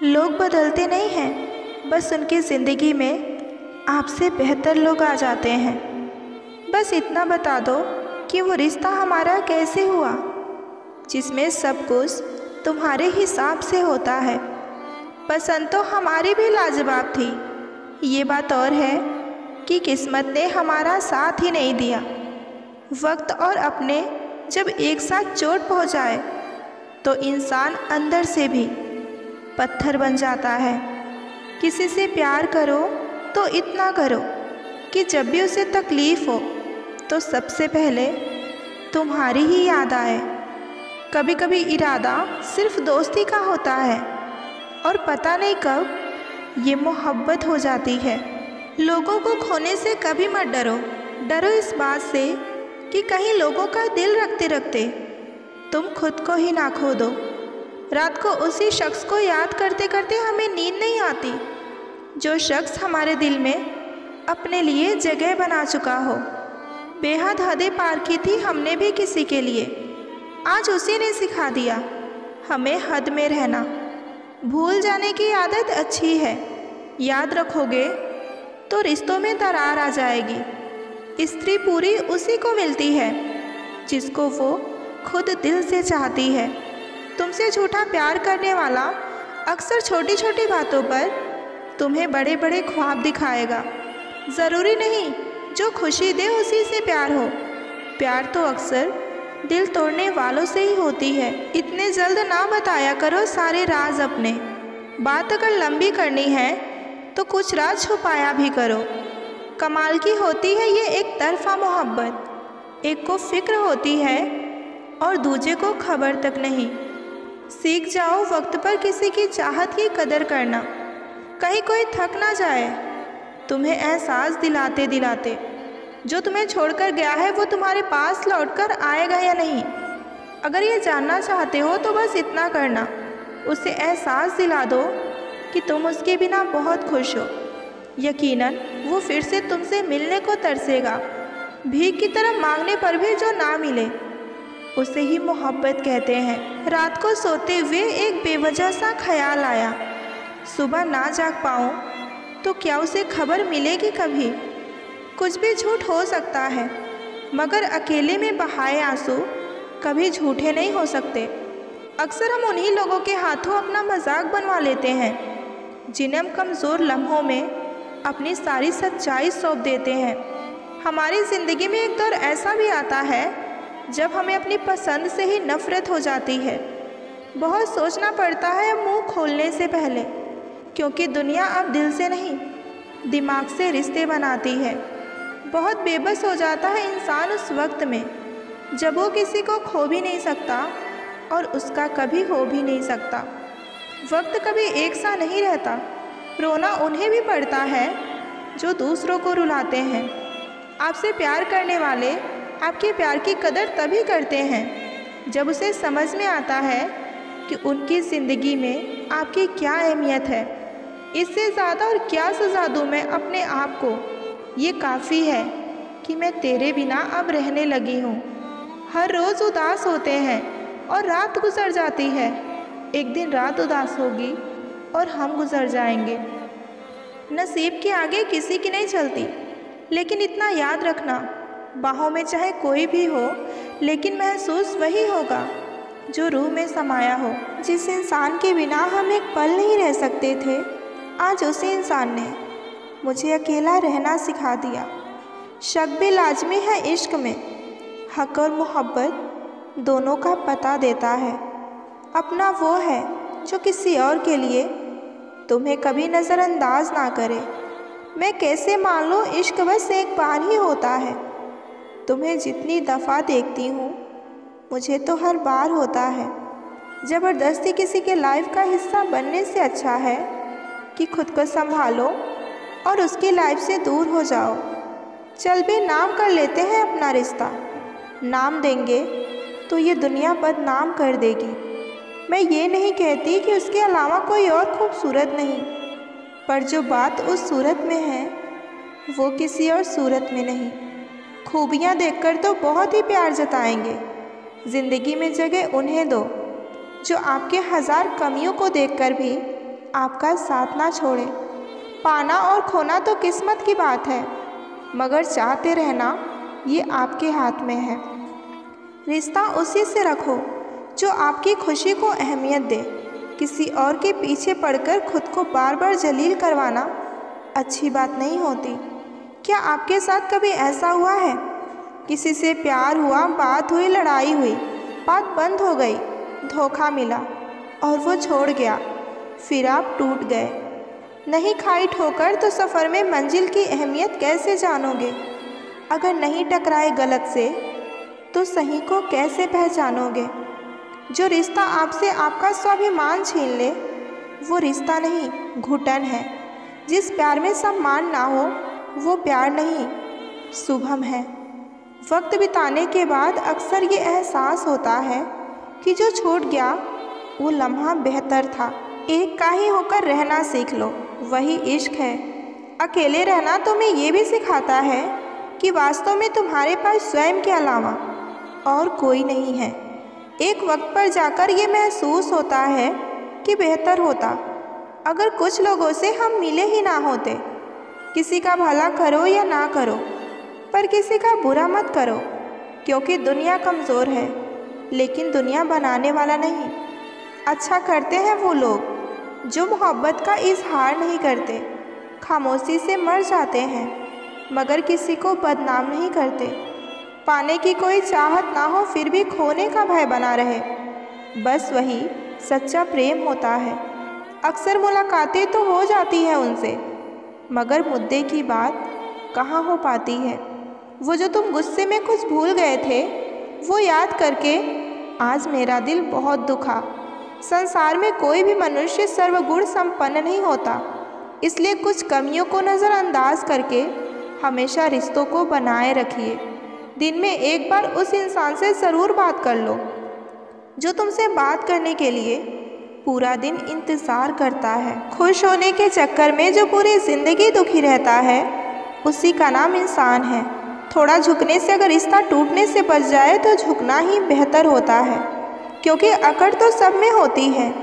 लोग बदलते नहीं हैं, बस उनकी ज़िंदगी में आपसे बेहतर लोग आ जाते हैं। बस इतना बता दो कि वो रिश्ता हमारा कैसे हुआ, जिसमें सब कुछ तुम्हारे हिसाब से होता है। पसंद तो हमारी भी लाजवाब थी, ये बात और है कि किस्मत ने हमारा साथ ही नहीं दिया। वक्त और अपने जब एक साथ चोट पहुँचाए तो इंसान अंदर से भी पत्थर बन जाता है। किसी से प्यार करो तो इतना करो कि जब भी उसे तकलीफ़ हो तो सबसे पहले तुम्हारी ही याद आए। कभी कभी इरादा सिर्फ दोस्ती का होता है और पता नहीं कब ये मोहब्बत हो जाती है। लोगों को खोने से कभी मत डरो। डरो इस बात से कि कहीं लोगों का दिल रखते रखते तुम खुद को ही ना खो दो। रात को उसी शख्स को याद करते करते हमें नींद नहीं आती, जो शख्स हमारे दिल में अपने लिए जगह बना चुका हो। बेहद हदें पार की थी हमने भी किसी के लिए, आज उसी ने सिखा दिया हमें हद में रहना। भूल जाने की आदत अच्छी है, याद रखोगे तो रिश्तों में दरार आ जाएगी। स्त्री पूरी उसी को मिलती है जिसको वो खुद दिल से चाहती है। तुमसे झूठा प्यार करने वाला अक्सर छोटी छोटी बातों पर तुम्हें बड़े बड़े ख्वाब दिखाएगा। ज़रूरी नहीं जो खुशी दे उसी से प्यार हो, प्यार तो अक्सर दिल तोड़ने वालों से ही होती है। इतने जल्द ना बताया करो सारे राज अपने। बात अगर लंबी करनी है तो कुछ राज छुपाया भी करो। कमाल की होती है ये एक तरफा मोहब्बत, एक को फिक्र होती है और दूजे को खबर तक नहीं। सीख जाओ वक्त पर किसी की चाहत की कदर करना, कहीं कोई थक ना जाए तुम्हें एहसास दिलाते दिलाते। जो तुम्हें छोड़कर गया है वो तुम्हारे पास लौटकर आएगा या नहीं, अगर ये जानना चाहते हो तो बस इतना करना, उसे एहसास दिला दो कि तुम उसके बिना बहुत खुश हो। यकीनन वो फिर से तुमसे मिलने को तरसेगा। भीख की तरह मांगने पर भी जो ना मिले उसे ही मोहब्बत कहते हैं। रात को सोते हुए एक बेवजह सा ख्याल आया, सुबह ना जाग पाऊँ तो क्या उसे खबर मिलेगी कभी। कुछ भी झूठ हो सकता है, मगर अकेले में बहाए आंसू कभी झूठे नहीं हो सकते। अक्सर हम उन्हीं लोगों के हाथों अपना मजाक बनवा लेते हैं जिन्हें हम कमज़ोर लम्हों में अपनी सारी सच्चाई सौंप देते हैं। हमारी ज़िंदगी में एक दौर ऐसा भी आता है जब हमें अपनी पसंद से ही नफ़रत हो जाती है। बहुत सोचना पड़ता है मुंह खोलने से पहले, क्योंकि दुनिया अब दिल से नहीं दिमाग से रिश्ते बनाती है। बहुत बेबस हो जाता है इंसान उस वक्त में जब वो किसी को खो भी नहीं सकता और उसका कभी हो भी नहीं सकता। वक्त कभी एक सा नहीं रहता, रोना उन्हें भी पड़ता है जो दूसरों को रुलाते हैं। आपसे प्यार करने वाले आपके प्यार की कदर तभी करते हैं जब उसे समझ में आता है कि उनकी ज़िंदगी में आपकी क्या अहमियत है। इससे ज़्यादा और क्या सज़ा दूँ मैं अपने आप को, ये काफ़ी है कि मैं तेरे बिना अब रहने लगी हूँ। हर रोज़ उदास होते हैं और रात गुजर जाती है, एक दिन रात उदास होगी और हम गुजर जाएंगे। नसीब के आगे किसी की नहीं चलती, लेकिन इतना याद रखना, बाहों में चाहे कोई भी हो लेकिन महसूस वही होगा जो रूह में समाया हो। जिस इंसान के बिना हम एक पल नहीं रह सकते थे, आज उसी इंसान ने मुझे अकेला रहना सिखा दिया। शक भी लाजमी है इश्क में, हक और मोहब्बत दोनों का पता देता है। अपना वो है जो किसी और के लिए तुम्हें कभी नज़रअंदाज ना करे। मैं कैसे मान लूँ इश्क बस एक बार ही होता है। तुम्हें जितनी दफ़ा देखती हूँ मुझे तो हर बार होता है। ज़बरदस्ती किसी के लाइफ का हिस्सा बनने से अच्छा है कि खुद को संभालो और उसकी लाइफ से दूर हो जाओ। चल भी नाम कर लेते हैं अपना रिश्ता, नाम देंगे तो ये दुनिया बदनाम कर देगी। मैं ये नहीं कहती कि उसके अलावा कोई और खूबसूरत नहीं, पर जो बात उस सूरत में है वो किसी और सूरत में नहीं। खूबियाँ देखकर तो बहुत ही प्यार जताएंगे, ज़िंदगी में जगह उन्हें दो जो आपके हज़ार कमियों को देखकर भी आपका साथ ना छोड़े। पाना और खोना तो किस्मत की बात है, मगर चाहते रहना ये आपके हाथ में है। रिश्ता उसी से रखो जो आपकी खुशी को अहमियत दे। किसी और के पीछे पड़कर खुद को बार बार जलील करवाना अच्छी बात नहीं होती। क्या आपके साथ कभी ऐसा हुआ है? किसी से प्यार हुआ, बात हुई, लड़ाई हुई, बात बंद हो गई, धोखा मिला और वो छोड़ गया, फिर आप टूट गए। नहीं खाई ठोकर तो सफ़र में मंजिल की अहमियत कैसे जानोगे? अगर नहीं टकराए गलत से तो सही को कैसे पहचानोगे? जो रिश्ता आपसे आपका स्वाभिमान छीन ले वो रिश्ता नहीं, घुटन है। जिस प्यार में सम्मान ना हो वो प्यार नहीं, शुभम है। वक्त बिताने के बाद अक्सर ये एहसास होता है कि जो छूट गया वो लम्हा बेहतर था। एक का ही होकर रहना सीख लो, वही इश्क है। अकेले रहना तुम्हें ये भी सिखाता है कि वास्तव में तुम्हारे पास स्वयं के अलावा और कोई नहीं है। एक वक्त पर जाकर ये महसूस होता है कि बेहतर होता अगर कुछ लोगों से हम मिले ही ना होते। किसी का भला करो या ना करो, पर किसी का बुरा मत करो, क्योंकि दुनिया कमज़ोर है लेकिन दुनिया बनाने वाला नहीं। अच्छा करते हैं वो लोग जो मोहब्बत का इजहार नहीं करते, खामोशी से मर जाते हैं मगर किसी को बदनाम नहीं करते। पाने की कोई चाहत ना हो फिर भी खोने का भय बना रहे, बस वही सच्चा प्रेम होता है। अक्सर मुलाकातें तो हो जाती हैं उनसे, मगर मुद्दे की बात कहाँ हो पाती है। वो जो तुम गुस्से में कुछ भूल गए थे वो याद करके आज मेरा दिल बहुत दुखा। संसार में कोई भी मनुष्य सर्वगुण संपन्न नहीं होता, इसलिए कुछ कमियों को नज़रअंदाज करके हमेशा रिश्तों को बनाए रखिए। दिन में एक बार उस इंसान से ज़रूर बात कर लो जो तुमसे बात करने के लिए पूरा दिन इंतज़ार करता है। खुश होने के चक्कर में जो पूरी ज़िंदगी दुखी रहता है उसी का नाम इंसान है। थोड़ा झुकने से अगर रिश्ता टूटने से बच जाए तो झुकना ही बेहतर होता है, क्योंकि अकड़ तो सब में होती है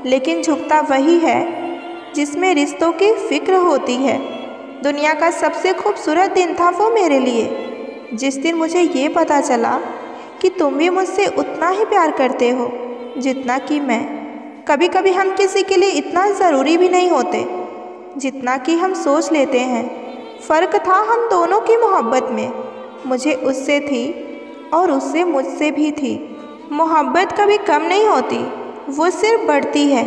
लेकिन झुकता वही है जिसमें रिश्तों की फिक्र होती है। दुनिया का सबसे खूबसूरत दिन था वो मेरे लिए जिस दिन मुझे ये पता चला कि तुम भी मुझसे उतना ही प्यार करते हो जितना कि मैं। कभी कभी हम किसी के लिए इतना ज़रूरी भी नहीं होते जितना कि हम सोच लेते हैं। फ़र्क था हम दोनों की मोहब्बत में, मुझे उससे थी और उससे मुझसे भी थी। मोहब्बत कभी कम नहीं होती, वो सिर्फ बढ़ती है,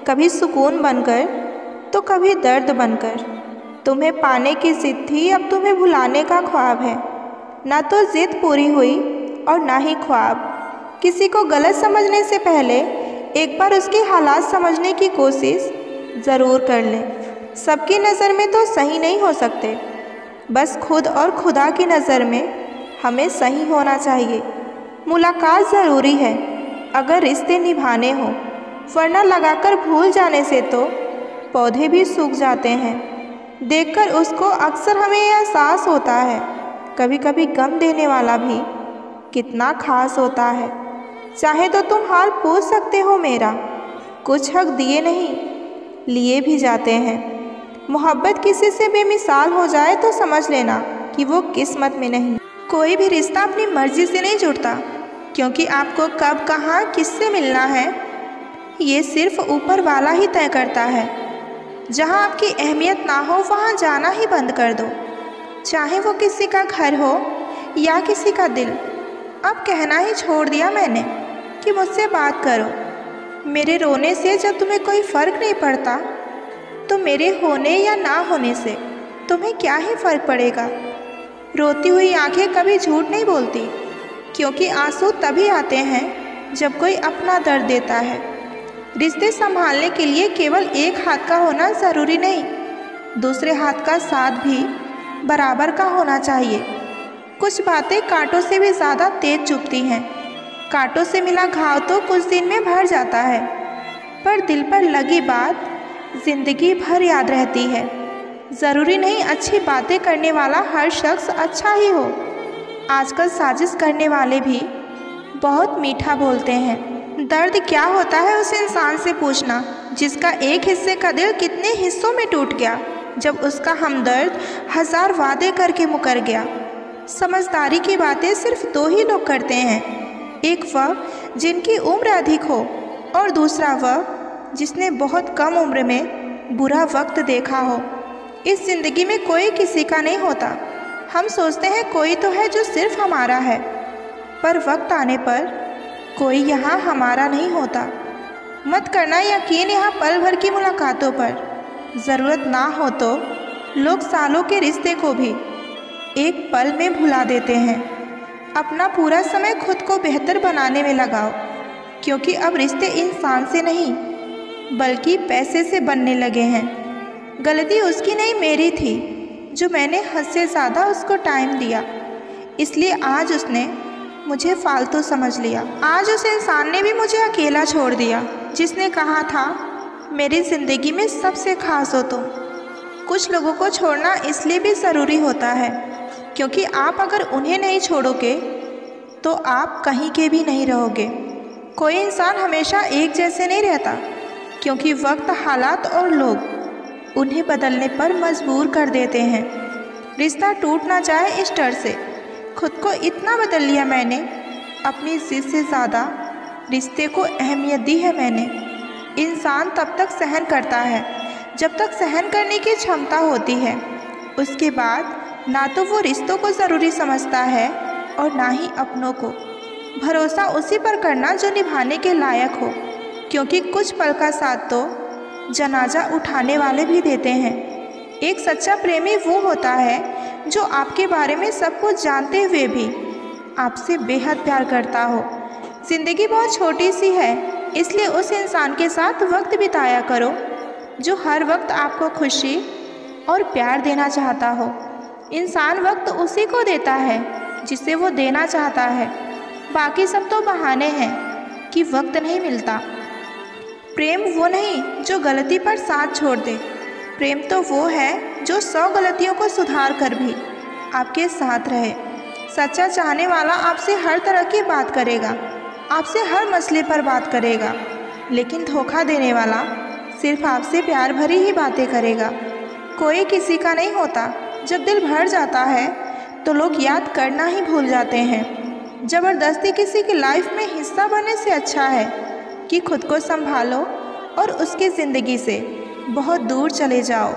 कभी सुकून बनकर तो कभी दर्द बनकर। तुम्हें पाने की ज़िद थी, अब तुम्हें भुलाने का ख्वाब है। ना तो ज़िद पूरी हुई और ना ही ख्वाब। किसी को गलत समझने से पहले एक बार उसके हालात समझने की कोशिश ज़रूर कर लें। सबकी नज़र में तो सही नहीं हो सकते, बस खुद और खुदा की नज़र में हमें सही होना चाहिए। मुलाकात ज़रूरी है अगर रिश्ते निभाने हों, वरना लगाकर भूल जाने से तो पौधे भी सूख जाते हैं। देखकर उसको अक्सर हमें एहसास होता है कभी कभी गम देने वाला भी कितना खास होता है। चाहे तो तुम हाल पूछ सकते हो मेरा, कुछ हक दिए नहीं लिए भी जाते हैं। मोहब्बत किसी से बेमिसाल हो जाए तो समझ लेना कि वो किस्मत में नहीं। कोई भी रिश्ता अपनी मर्जी से नहीं जुड़ता, क्योंकि आपको कब कहाँ किससे मिलना है ये सिर्फ ऊपर वाला ही तय करता है। जहाँ आपकी अहमियत ना हो वहाँ जाना ही बंद कर दो, चाहे वो किसी का घर हो या किसी का दिल। अब कहना ही छोड़ दिया मैंने कि मुझसे बात करो। मेरे रोने से जब तुम्हें कोई फ़र्क नहीं पड़ता तो मेरे होने या ना होने से तुम्हें क्या ही फ़र्क पड़ेगा। रोती हुई आंखें कभी झूठ नहीं बोलती, क्योंकि आंसू तभी आते हैं जब कोई अपना दर्द देता है। रिश्ते संभालने के लिए केवल एक हाथ का होना ज़रूरी नहीं, दूसरे हाथ का साथ भी बराबर का होना चाहिए। कुछ बातें कांटों से भी ज़्यादा तेज चुभती हैं। कांटों से मिला घाव तो कुछ दिन में भर जाता है, पर दिल पर लगी बात ज़िंदगी भर याद रहती है। ज़रूरी नहीं अच्छी बातें करने वाला हर शख्स अच्छा ही हो। आजकल साजिश करने वाले भी बहुत मीठा बोलते हैं। दर्द क्या होता है उस इंसान से पूछना जिसका एक हिस्से का दिल कितने हिस्सों में टूट गया जब उसका हमदर्द 1000 वादे करके मुकर गया। समझदारी की बातें सिर्फ 2 ही लोग करते हैं, एक वह जिनकी उम्र अधिक हो और दूसरा वह जिसने बहुत कम उम्र में बुरा वक्त देखा हो। इस ज़िंदगी में कोई किसी का नहीं होता। हम सोचते हैं कोई तो है जो सिर्फ हमारा है, पर वक्त आने पर कोई यहाँ हमारा नहीं होता। मत करना यकीन यहाँ पल भर की मुलाकातों पर। ज़रूरत ना हो तो लोग सालों के रिश्ते को भी एक पल में भुला देते हैं। अपना पूरा समय खुद को बेहतर बनाने में लगाओ, क्योंकि अब रिश्ते इंसान से नहीं बल्कि पैसे से बनने लगे हैं। गलती उसकी नहीं मेरी थी जो मैंने हद से ज़्यादा उसको टाइम दिया, इसलिए आज उसने मुझे फालतू समझ लिया। आज उस इंसान ने भी मुझे अकेला छोड़ दिया जिसने कहा था मेरी ज़िंदगी में सबसे खास हो तुम। कुछ लोगों को छोड़ना इसलिए भी ज़रूरी होता है क्योंकि आप अगर उन्हें नहीं छोड़ोगे तो आप कहीं के भी नहीं रहोगे। कोई इंसान हमेशा एक जैसे नहीं रहता, क्योंकि वक्त, हालात और लोग उन्हें बदलने पर मजबूर कर देते हैं। रिश्ता टूट ना जाए इस डर से खुद को इतना बदल लिया मैंने, अपनी जिद से ज़्यादा रिश्ते को अहमियत दी है मैंने। इंसान तब तक सहन करता है जब तक सहन करने की क्षमता होती है। उसके बाद ना तो वो रिश्तों को ज़रूरी समझता है और ना ही अपनों को। भरोसा उसी पर करना जो निभाने के लायक हो, क्योंकि कुछ पल का साथ तो जनाजा उठाने वाले भी देते हैं। एक सच्चा प्रेमी वो होता है जो आपके बारे में सब कुछ जानते हुए भी आपसे बेहद प्यार करता हो। ज़िंदगी बहुत छोटी सी है, इसलिए उस इंसान के साथ वक्त बिताया करो जो हर वक्त आपको खुशी और प्यार देना चाहता हो। इंसान वक्त उसी को देता है जिसे वो देना चाहता है। बाकी सब तो बहाने हैं कि वक्त नहीं मिलता। प्रेम वो नहीं जो गलती पर साथ छोड़ दे। प्रेम तो वो है जो 100 गलतियों को सुधार कर भी आपके साथ रहे। सच्चा चाहने वाला आपसे हर तरह की बात करेगा, आपसे हर मसले पर बात करेगा, लेकिन धोखा देने वाला सिर्फ आपसे प्यार भरी ही बातें करेगा। कोई किसी का नहीं होता। जब दिल भर जाता है तो लोग याद करना ही भूल जाते हैं। ज़बरदस्ती किसी की लाइफ में हिस्सा बनने से अच्छा है कि खुद को संभालो और उसकी ज़िंदगी से बहुत दूर चले जाओ।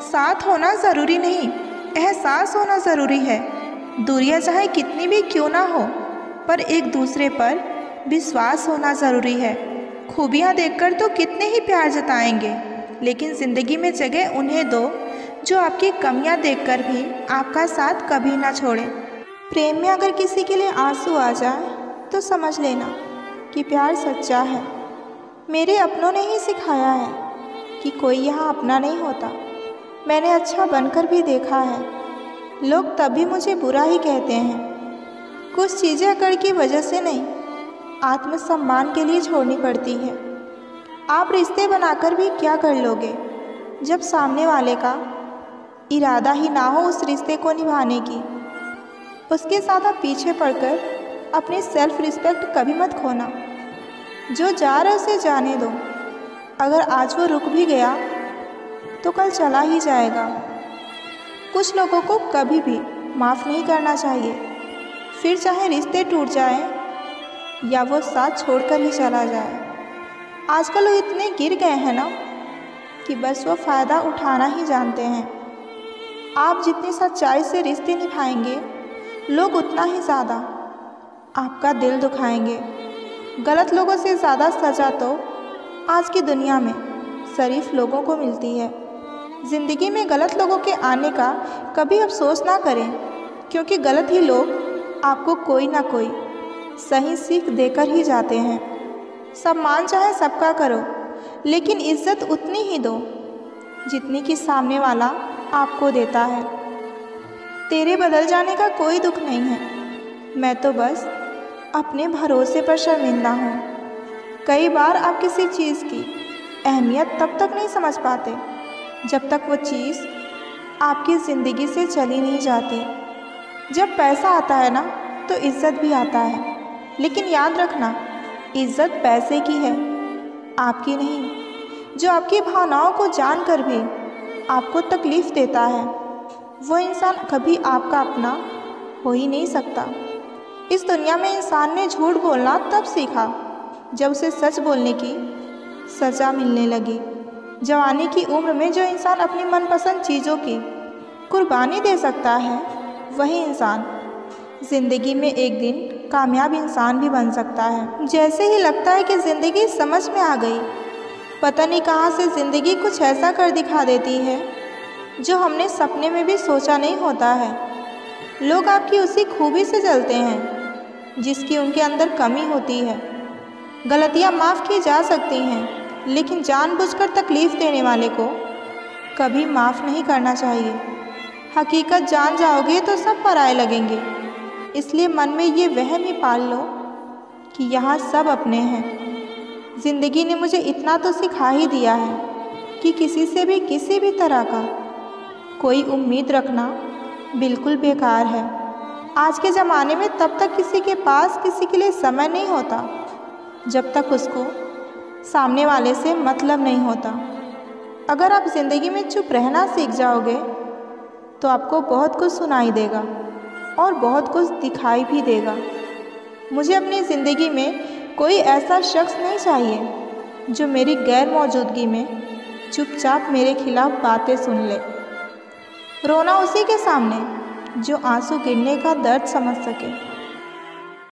साथ होना ज़रूरी नहीं, एहसास होना ज़रूरी है। दूरियां चाहे कितनी भी क्यों ना हो, पर एक दूसरे पर विश्वास होना ज़रूरी है। खूबियां देखकर तो कितने ही प्यार जताएंगे, लेकिन ज़िंदगी में जगह उन्हें दो जो आपकी कमियां देखकर भी आपका साथ कभी ना छोड़े। प्रेम में अगर किसी के लिए आंसू आ जाए तो समझ लेना कि प्यार सच्चा है। मेरे अपनों ने ही सिखाया है कि कोई यहाँ अपना नहीं होता। मैंने अच्छा बनकर भी देखा है, लोग तब भी मुझे बुरा ही कहते हैं। कुछ चीज़ें अकड़ की वजह से नहीं, आत्मसम्मान के लिए छोड़नी पड़ती है। आप रिश्ते बनाकर भी क्या कर लोगे जब सामने वाले का इरादा ही ना हो उस रिश्ते को निभाने की। उसके साथ आप पीछे पड़कर अपनी सेल्फ रिस्पेक्ट कभी मत खोना। जो जा रहा है उसे जाने दो। अगर आज वो रुक भी गया तो कल चला ही जाएगा। कुछ लोगों को कभी भी माफ़ नहीं करना चाहिए, फिर चाहे रिश्ते टूट जाए या वो साथ छोड़कर ही चला जाए। आजकल लोग इतने गिर गए हैं ना कि बस वो फ़ायदा उठाना ही जानते हैं। आप जितनी सच्चाई से रिश्ते निभाएंगे, लोग उतना ही ज़्यादा आपका दिल दुखाएंगे। गलत लोगों से ज़्यादा सज़ा तो आज की दुनिया में शरीफ लोगों को मिलती है। ज़िंदगी में गलत लोगों के आने का कभी अफसोस ना करें, क्योंकि गलत ही लोग आपको कोई ना कोई सही सीख देकर ही जाते हैं। सम्मान चाहे सबका करो, लेकिन इज़्ज़त उतनी ही दो जितनी कि सामने वाला आपको देता है। तेरे बदल जाने का कोई दुख नहीं है, मैं तो बस अपने भरोसे पर शर्मिंदा हूँ। कई बार आप किसी चीज़ की अहमियत तब तक नहीं समझ पाते जब तक वो चीज़ आपकी ज़िंदगी से चली नहीं जाती। जब पैसा आता है ना तो इज़्ज़त भी आता है, लेकिन याद रखना इज़्ज़त पैसे की है, आपकी नहीं। जो आपकी भावनाओं को जानकर भी आपको तकलीफ़ देता है, वो इंसान कभी आपका अपना हो ही नहीं सकता। इस दुनिया में इंसान ने झूठ बोलना तब सीखा जब उसे सच बोलने की सज़ा मिलने लगी। जवानी की उम्र में जो इंसान अपनी मनपसंद चीज़ों की कुर्बानी दे सकता है, वही इंसान ज़िंदगी में एक दिन कामयाब इंसान भी बन सकता है। जैसे ही लगता है कि ज़िंदगी समझ में आ गई, पता नहीं कहाँ से ज़िंदगी कुछ ऐसा कर दिखा देती है जो हमने सपने में भी सोचा नहीं होता है। लोग आपकी उसी खूबी से जलते हैं जिसकी उनके अंदर कमी होती है। गलतियाँ माफ़ की जा सकती हैं, लेकिन जानबूझकर तकलीफ़ देने वाले को कभी माफ़ नहीं करना चाहिए। हकीकत जान जाओगे तो सब पराये लगेंगे, इसलिए मन में ये वहम ही पाल लो कि यहाँ सब अपने हैं। ज़िंदगी ने मुझे इतना तो सिखा ही दिया है कि किसी से भी किसी भी तरह का कोई उम्मीद रखना बिल्कुल बेकार है। आज के ज़माने में तब तक किसी के पास किसी के लिए समय नहीं होता जब तक उसको सामने वाले से मतलब नहीं होता। अगर आप ज़िंदगी में चुप रहना सीख जाओगे तो आपको बहुत कुछ सुनाई देगा और बहुत कुछ दिखाई भी देगा। मुझे अपनी ज़िंदगी में कोई ऐसा शख्स नहीं चाहिए जो मेरी गैर मौजूदगी में चुपचाप मेरे खिलाफ बातें सुन ले। रोना उसी के सामने जो आंसू गिरने का दर्द समझ सके।